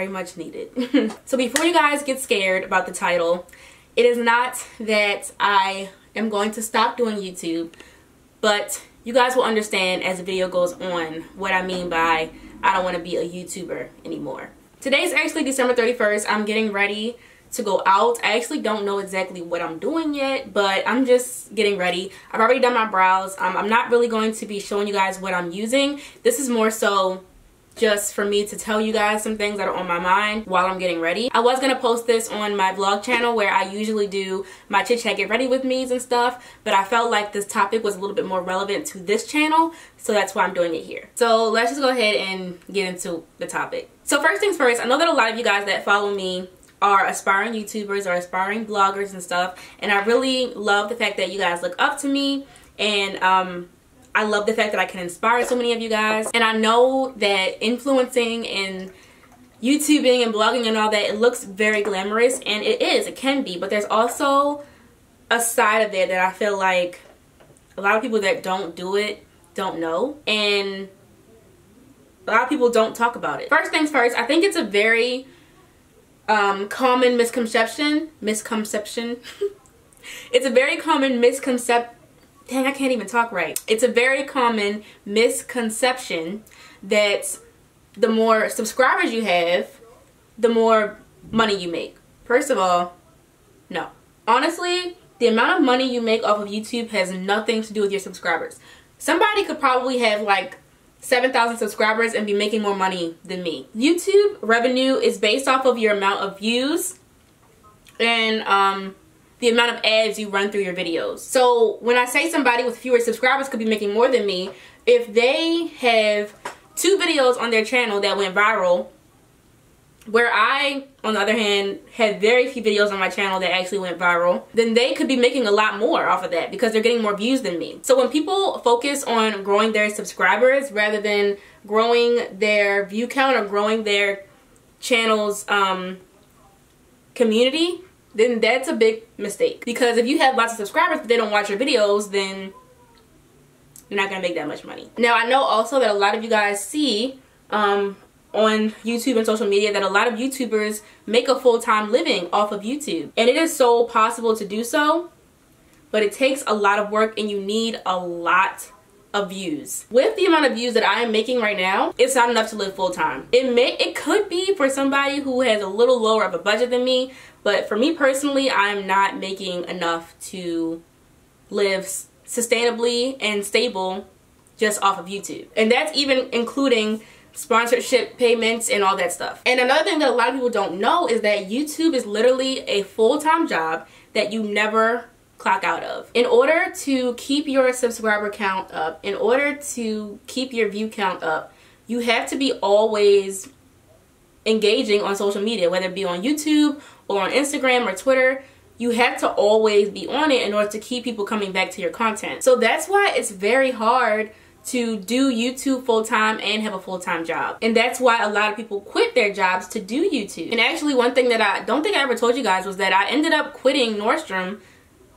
very much needed. So before you guys get scared about the title, it is not that I am going to stop doing YouTube, but you guys will understand as the video goes on what I mean by I don't want to be a YouTuber anymore. Today's actually December 31st. I'm getting ready to go out. I actually don't know exactly what I'm doing yet, but I'm just getting ready. I've already done my brows. I'm not really going to be showing you guys what I'm using. This is more so just for me to tell you guys some things that are on my mind while I'm getting ready. I was going to post this on my vlog channel where I usually do my chit chat get ready with me's and stuff, but I felt like this topic was a little bit more relevant to this channel, so that's why I'm doing it here. So let's just go ahead and get into the topic. So first things first, I know that a lot of you guys that follow me are aspiring YouTubers or aspiring bloggers and stuff, and I really love the fact that you guys look up to me, and I love the fact that I can inspire so many of you guys. And I know that influencing and YouTubing and blogging and all that, it looks very glamorous, and it can be, but there's also a side of it that I feel like a lot of people that don't do it don't know, and a lot of people don't talk about it. First things first, I think it's a very common misconception. It's a very common misconception. Dang, I can't even talk right. It's a very common misconception that the more subscribers you have, the more money you make. First of all, no. Honestly, the amount of money you make off of YouTube has nothing to do with your subscribers. Somebody could probably have like 7,000 subscribers and be making more money than me. YouTube revenue is based off of your amount of views and the amount of ads you run through your videos. So when I say somebody with fewer subscribers could be making more than me, if they have 2 videos on their channel that went viral, where I, on the other hand, had very few videos on my channel that actually went viral, then they could be making a lot more off of that because they're getting more views than me. So when people focus on growing their subscribers rather than growing their view count or growing their channel's community, then that's a big mistake. Because if you have lots of subscribers but they don't watch your videos, then you're not gonna make that much money. Now, I know also that a lot of you guys see on YouTube and social media that a lot of YouTubers make a full-time living off of YouTube. And it is so possible to do so, but it takes a lot of work and you need a lot of views. With the amount of views that I am making right now, it's not enough to live full-time. It could be for somebody who has a little lower of a budget than me, but for me personally, I'm not making enough to live sustainably and stable just off of YouTube. And that's even including sponsorship payments and all that stuff. And another thing that a lot of people don't know is that YouTube is literally a full-time job that you never clock out of. In order to keep your subscriber count up, in order to keep your view count up, you have to be always engaging on social media, whether it be on YouTube or on Instagram or Twitter. You have to always be on it in order to keep people coming back to your content. So that's why it's very hard to do YouTube full-time and have a full-time job. And that's why a lot of people quit their jobs to do YouTube. And actually, one thing that I don't think I ever told you guys was that I ended up quitting Nordstrom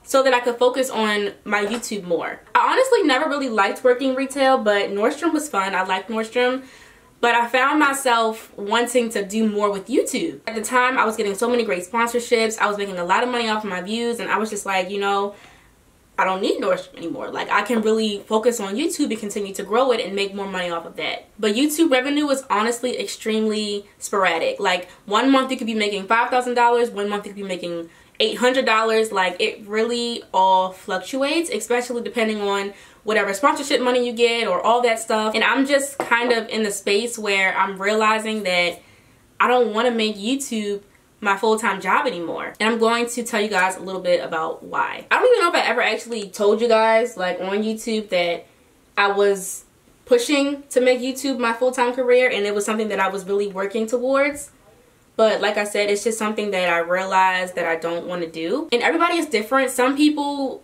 so that I could focus on my YouTube more. I honestly never really liked working retail, but Nordstrom was fun. I liked Nordstrom. But I found myself wanting to do more with YouTube. At the time, I was getting so many great sponsorships. I was making a lot of money off of my views, and I was just like, you know, I don't need Nordstrom anymore. Like, I can really focus on YouTube and continue to grow it and make more money off of that. But YouTube revenue is honestly extremely sporadic. Like, one month you could be making $5,000, one month you could be making $800. Like, it really all fluctuates, especially depending on whatever sponsorship money you get or all that stuff. And I'm just kind of in the space where I'm realizing that I don't want to make YouTube my full-time job anymore. And I'm going to tell you guys a little bit about why. I don't even know if I ever actually told you guys, like, on YouTube that I was pushing to make YouTube my full-time career, and it was something that I was really working towards. But like I said, it's just something that I realized that I don't want to do. And everybody is different. Some people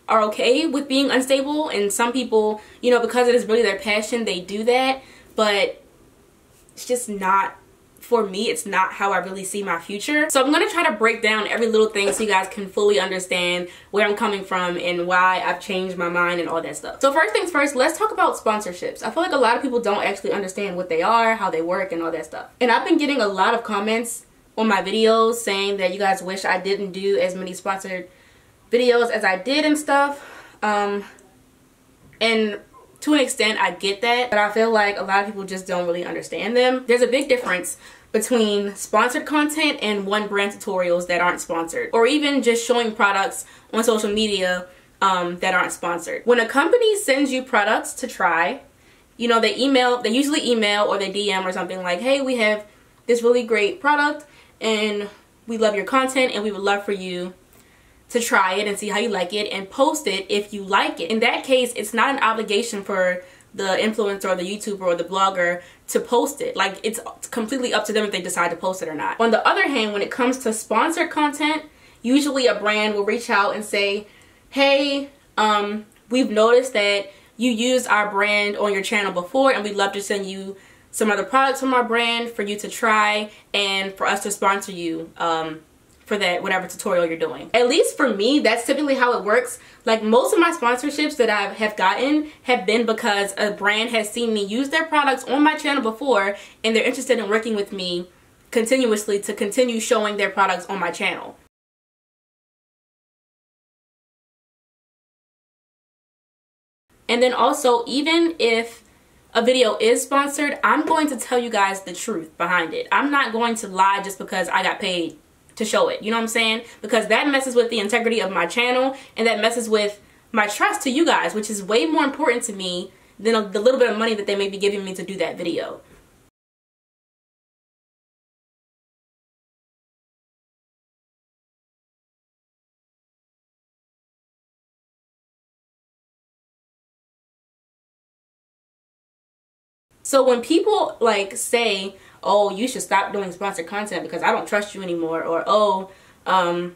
are okay with being unstable, and some people, you know, because it is really their passion, they do that. But it's just not for me, it's not how I really see my future. So I'm going to try to break down every little thing so you guys can fully understand where I'm coming from and why I've changed my mind and all that stuff. So first things first, let's talk about sponsorships. I feel like a lot of people don't actually understand what they are, how they work, and all that stuff. And I've been getting a lot of comments on my videos saying that you guys wish I didn't do as many sponsored videos as I did and stuff. And to an extent, I get that, but I feel like a lot of people just don't really understand them. There's a big difference between sponsored content and one brand tutorials that aren't sponsored, or even just showing products on social media that aren't sponsored. When a company sends you products to try, you know, they usually email or they DM or something like, hey, we have this really great product and we love your content and we would love for you to try it and see how you like it and post it if you like it. In that case, it's not an obligation for the influencer or the YouTuber or the blogger to post it. Like, it's completely up to them if they decide to post it or not. On the other hand, when it comes to sponsored content, usually a brand will reach out and say, hey, we've noticed that you used our brand on your channel before and we'd love to send you some other products from our brand for you to try and for us to sponsor you for that whatever tutorial you're doing. At least for me, that's typically how it works. Like, most of my sponsorships that I have gotten have been because a brand has seen me use their products on my channel before and they're interested in working with me continuously to continue showing their products on my channel. And then also, even if a video is sponsored, I'm going to tell you guys the truth behind it. I'm not going to lie just because I got paid to show it. You know what I'm saying? Because that messes with the integrity of my channel and that messes with my trust to you guys, which is way more important to me than the little bit of money that they may be giving me to do that video. So when people like say, oh, you should stop doing sponsored content because I don't trust you anymore, or oh, I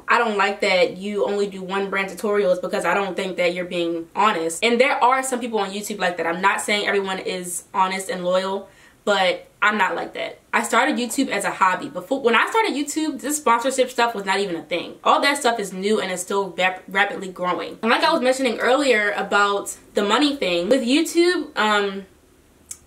don't like that you only do one brand tutorials because I don't think that you're being honest. And there are some people on YouTube like that. I'm not saying everyone is honest and loyal, but I'm not like that. I started YouTube as a hobby. When I started YouTube, this sponsorship stuff was not even a thing. All that stuff is new and it's still rapidly growing. And like I was mentioning earlier about the money thing, with YouTube,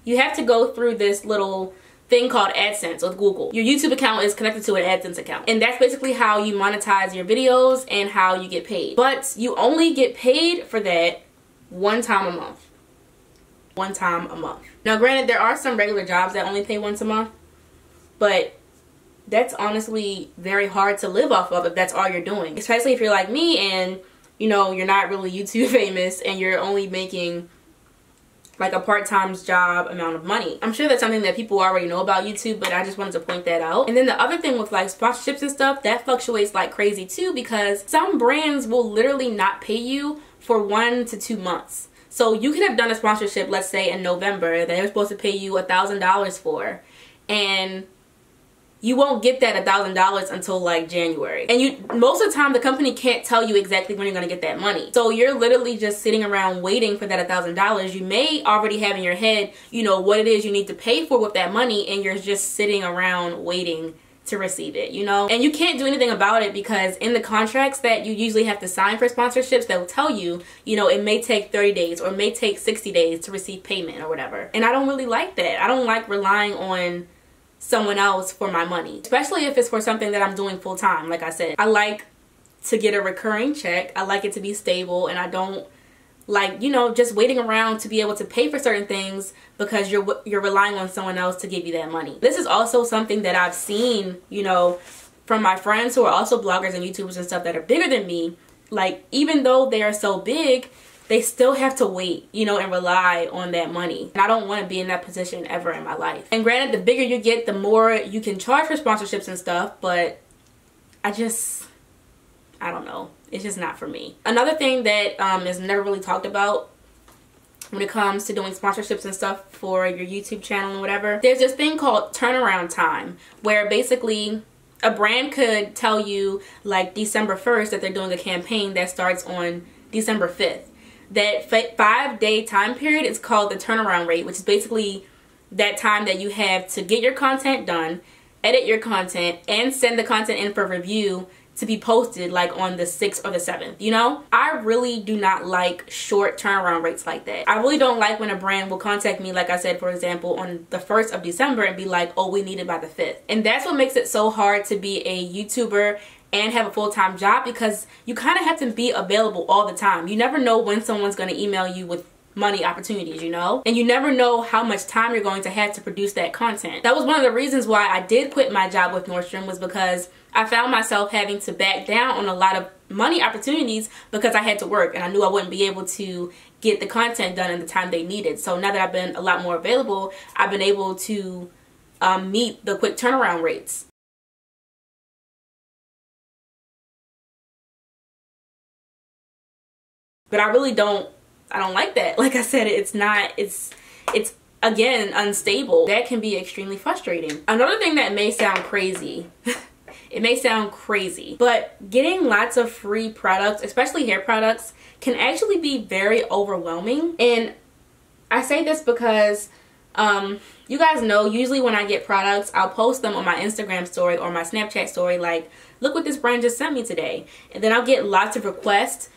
you have to go through this little thing called AdSense with Google. Your YouTube account is connected to an AdSense account. And that's basically how you monetize your videos and how you get paid. But you only get paid for that one time a month. One time a month. Now granted, there are some regular jobs that only pay once a month, but that's honestly very hard to live off of if that's all you're doing. Especially if you're like me and, you know, you're not really YouTube famous and you're only making like a part-time job amount of money. I'm sure that's something that people already know about YouTube, but I just wanted to point that out. And then the other thing with like sponsorships and stuff, that fluctuates like crazy too, because some brands will literally not pay you for 1 to 2 months. So you could have done a sponsorship, let's say in November, that they were supposed to pay you $1,000 for, and you won't get that $1,000 until like January. And most of the time the company can't tell you exactly when you're gonna get that money. So you're literally just sitting around waiting for that $1,000. You may already have in your head, you know, what it is you need to pay for with that money, and you're just sitting around waiting to receive it, you know? And you can't do anything about it because in the contracts that you usually have to sign for sponsorships, they'll tell you, you know, it may take 30 days or it may take 60 days to receive payment or whatever. And I don't really like that. I don't like relying on someone else for my money, especially if it's for something that I'm doing full time. Like I said, I like to get a recurring check. I like it to be stable, and I don't like, you know, just waiting around to be able to pay for certain things because you're relying on someone else to give you that money. This is also something that I've seen, you know, from my friends who are also bloggers and YouTubers and stuff that are bigger than me. Like, even though they are so big, they still have to wait, you know, and rely on that money. And I don't want to be in that position ever in my life. And granted, the bigger you get, the more you can charge for sponsorships and stuff, but I don't know. It's just not for me. Another thing that is never really talked about when it comes to doing sponsorships and stuff for your YouTube channel and whatever, there's this thing called turnaround time, where basically a brand could tell you like December 1st that they're doing a campaign that starts on December 5th. That 5-day time period is called the turnaround rate, which is basically that time that you have to get your content done, edit your content, and send the content in for review to be posted like on the 6th or the 7th, you know? I really do not like short turnaround rates like that. I really don't like when a brand will contact me, like I said, for example, on the 1st of December and be like, oh, we need it by the 5th. And that's what makes it so hard to be a YouTuber and have a full-time job, because you kind of have to be available all the time. You never know when someone's going to email you with money opportunities, you know? And you never know how much time you're going to have to produce that content. That was one of the reasons why I did quit my job with Nordstrom, was because I found myself having to back down on a lot of money opportunities because I had to work and I knew I wouldn't be able to get the content done in the time they needed. So now that I've been a lot more available, I've been able to meet the quick turnaround rates. But I really don't like that. Like I said, it's again unstable. That can be extremely frustrating. Another thing that may sound crazy, it may sound crazy, but getting lots of free products, especially hair products, can actually be very overwhelming. And I say this because you guys know, usually when I get products, I'll post them on my Instagram story or my Snapchat story, like, look what this brand just sent me today. And then I'll get lots of requests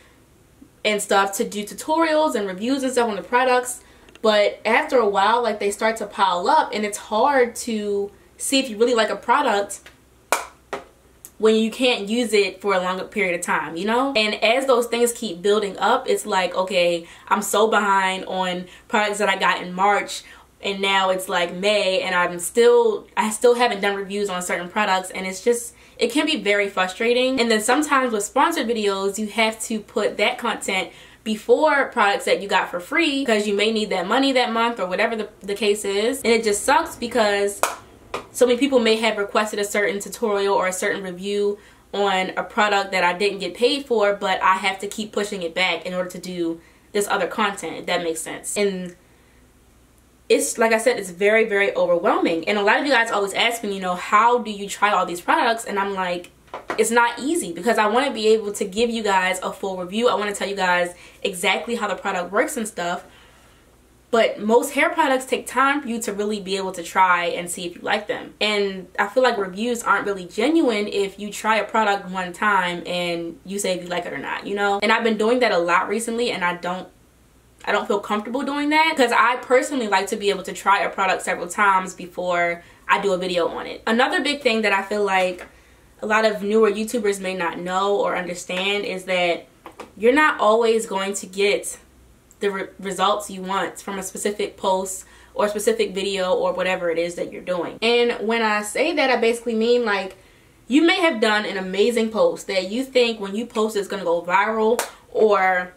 and stuff to do tutorials and reviews and stuff on the products. But after a while, like, they start to pile up and it's hard to see if you really like a product when you can't use it for a longer period of time, you know? And as those things keep building up, it's like, okay, I'm so behind on products that I got in March, and now it's like May and I still haven't done reviews on certain products, and it's just, it can be very frustrating. And then sometimes with sponsored videos, you have to put that content before products that you got for free because you may need that money that month or whatever the case is. And it just sucks because so many people may have requested a certain tutorial or a certain review on a product that I didn't get paid for, but I have to keep pushing it back in order to do this other content, if that makes sense. And it's, like I said, it's very, very overwhelming. And a lot of you guys always ask me, you know, how do you try all these products? And I'm like, it's not easy, because I want to be able to give you guys a full review. I want to tell you guys exactly how the product works and stuff. But most hair products take time for you to really be able to try and see if you like them. And I feel like reviews aren't really genuine if you try a product one time and you say if you like it or not, you know? And I've been doing that a lot recently, and I don't feel comfortable doing that, because I personally like to be able to try a product several times before I do a video on it. Another big thing that I feel like a lot of newer YouTubers may not know or understand is that you're not always going to get the results you want from a specific post or specific video or whatever it is that you're doing. And when I say that, I basically mean, like, you may have done an amazing post that you think when you post it's going to go viral, or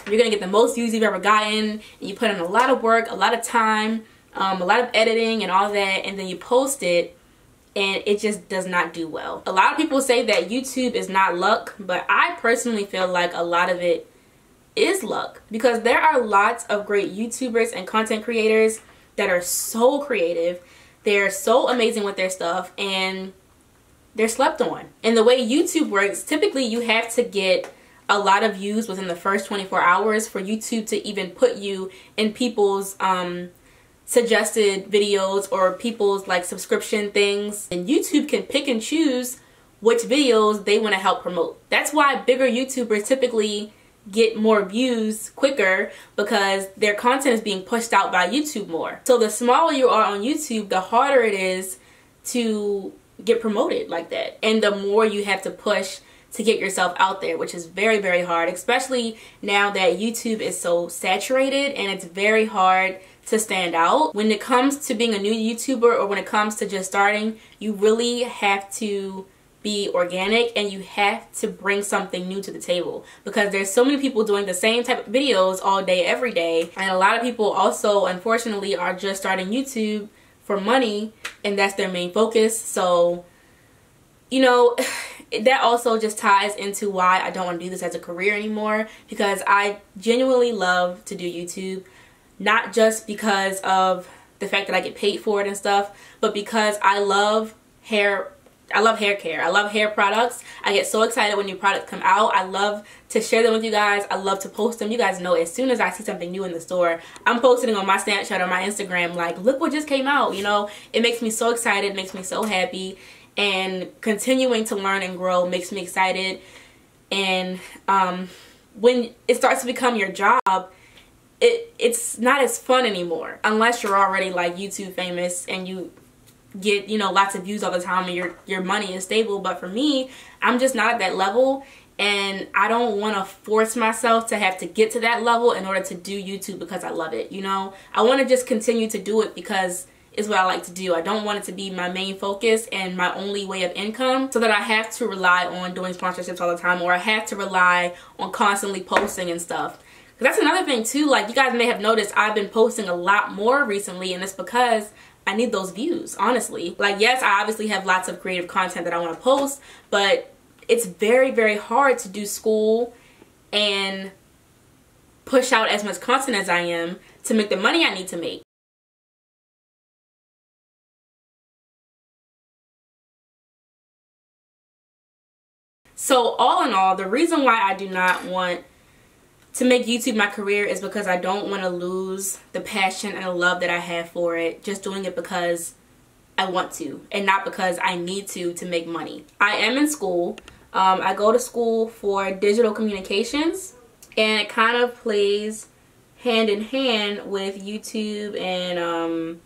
you're going to get the most views you've ever gotten, and you put in a lot of work, a lot of time, a lot of editing and all that, and then you post it and it just does not do well. A lot of people say that YouTube is not luck, but I personally feel like a lot of it is luck, because there are lots of great YouTubers and content creators that are so creative, they're so amazing with their stuff, and they're slept on. And the way YouTube works, typically you have to get a lot of views within the first 24 hours for YouTube to even put you in people's suggested videos or people's like subscription things. And YouTube can pick and choose which videos they want to help promote. That's why bigger YouTubers typically get more views quicker, because their content is being pushed out by YouTube more. So the smaller you are on YouTube, the harder it is to get promoted like that, and the more you have to push to get yourself out there, which is very, very hard, especially now that YouTube is so saturated and it's very hard to stand out. When it comes to being a new YouTuber, or when it comes to just starting, you really have to be organic and you have to bring something new to the table, because there's so many people doing the same type of videos all day, every day. And a lot of people also, unfortunately, are just starting YouTube for money, and that's their main focus. So, you know, that also just ties into why I don't want to do this as a career anymore, because I genuinely love to do YouTube, not just because of the fact that I get paid for it and stuff, but because I love hair I love hair care. I love hair products. I get so excited when new products come out. I love to share them with you guys. I love to post them. You guys know as soon as I see something new in the store, I'm posting on my Snapchat or my Instagram like, look what just came out. You know, it makes me so excited. It makes me so happy. And continuing to learn and grow makes me excited. And when it starts to become your job, it's not as fun anymore. Unless you're already like YouTube famous and you get, you know, lots of views all the time and your money is stable. But for me, I'm just not at that level, and I don't want to force myself to have to get to that level in order to do YouTube because I love it. You know, I want to just continue to do it because it's what I like to do. I don't want it to be my main focus and my only way of income, so that I have to rely on doing sponsorships all the time, or I have to rely on constantly posting and stuff. Because that's another thing too, like you guys may have noticed I've been posting a lot more recently, and it's because I need those views, honestly. Like, yes, I obviously have lots of creative content that I want to post, but it's very, very hard to do school and push out as much content as I am to make the money I need to make. So all in all, the reason why I do not want to make YouTube my career is because I don't want to lose the passion and the love that I have for it, just doing it because I want to and not because I need to make money. I am in school. I go to school for digital communications, and it kind of plays hand in hand with YouTube and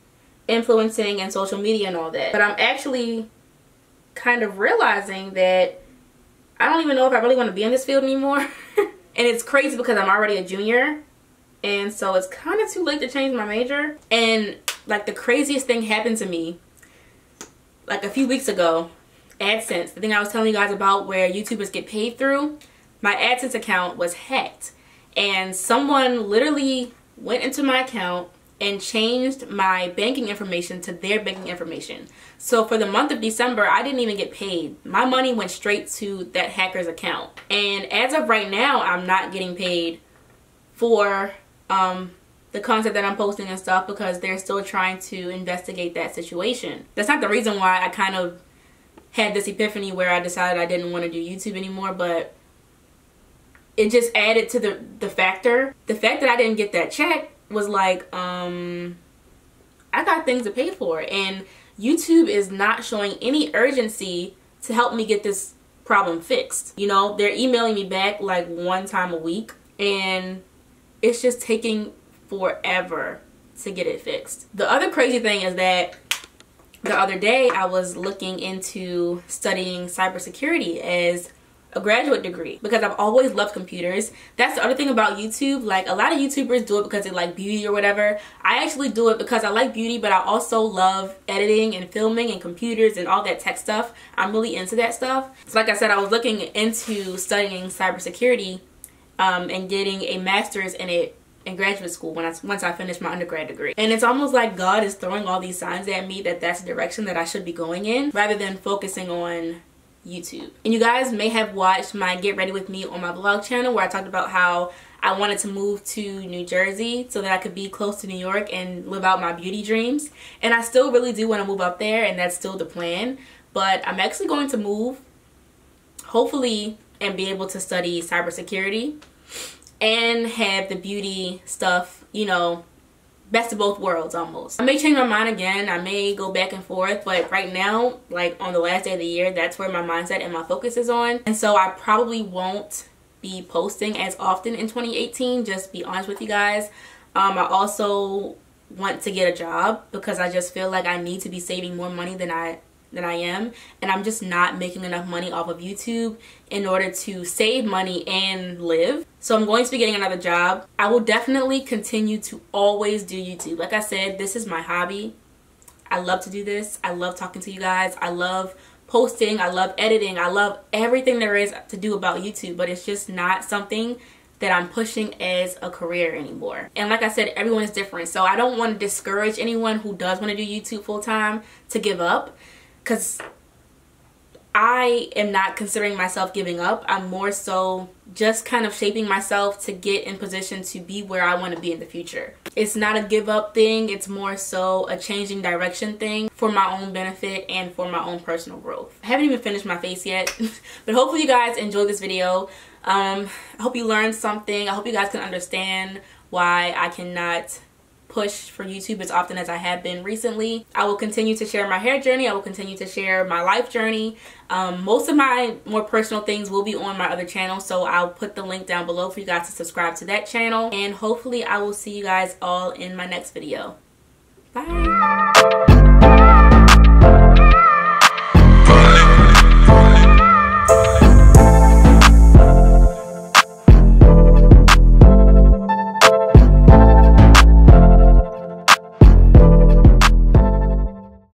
influencing and social media and all that. But I'm actually kind of realizing that I don't even know if I really want to be in this field anymore. And it's crazy because I'm already a junior, and so it's kind of too late to change my major. And like the craziest thing happened to me like a few weeks ago. AdSense, the thing I was telling you guys about where YouTubers get paid through, my AdSense account was hacked, and someone literally went into my account and changed my banking information to their banking information. So for the month of December, I didn't even get paid. My money went straight to that hacker's account. And as of right now, I'm not getting paid for the content that I'm posting and stuff because they're still trying to investigate that situation. That's not the reason why I kind of had this epiphany where I decided I didn't want to do YouTube anymore, but it just added to the fact that I didn't get that check was like, I got things to pay for, and YouTube is not showing any urgency to help me get this problem fixed. You know, they're emailing me back like one time a week, and it's just taking forever to get it fixed. The other crazy thing is that the other day I was looking into studying cybersecurity as a graduate degree because I've always loved computers. That's the other thing about YouTube. Like, a lot of YouTubers do it because they like beauty or whatever. I actually do it because I like beauty, but I also love editing and filming and computers and all that tech stuff. I'm really into that stuff. So like I said, I was looking into studying cybersecurity and getting a master's in it in graduate school once I finished my undergrad degree. And it's almost like God is throwing all these signs at me that that's the direction that I should be going in rather than focusing on YouTube. And you guys may have watched my Get Ready With Me on my vlog channel where I talked about how I wanted to move to New Jersey so that I could be close to New York and live out my beauty dreams. And I still really do want to move up there, and that's still the plan. But I'm actually going to move, hopefully, and be able to study cybersecurity and have the beauty stuff, you know, best of both worlds almost. I may change my mind again. I may go back and forth, but right now, like on the last day of the year, that's where my mindset and my focus is on. And so I probably won't be posting as often in 2018, just be honest with you guys. I also want to get a job because I just feel like I need to be saving more money than I am, and I'm just not making enough money off of YouTube in order to save money and live. So I'm going to be getting another job. I will definitely continue to always do YouTube. Like I said, this is my hobby. I love to do this. I love talking to you guys. I love posting. I love editing. I love everything there is to do about YouTube, but it's just not something that I'm pushing as a career anymore. And like I said, everyone is different. So I don't want to discourage anyone who does want to do YouTube full time to give up, because I am not considering myself giving up. I'm more so just kind of shaping myself to get in position to be where I want to be in the future. It's not a give up thing. It's more so a changing direction thing for my own benefit and for my own personal growth. I haven't even finished my face yet, but hopefully you guys enjoyed this video. I hope you learned something. I hope you guys can understand why I cannot push for YouTube as often as I have been recently. I will continue to share my hair journey. I will continue to share my life journey. Most of my more personal things will be on my other channel, so I'll put the link down below for you guys to subscribe to that channel. And hopefully I will see you guys all in my next video. Bye!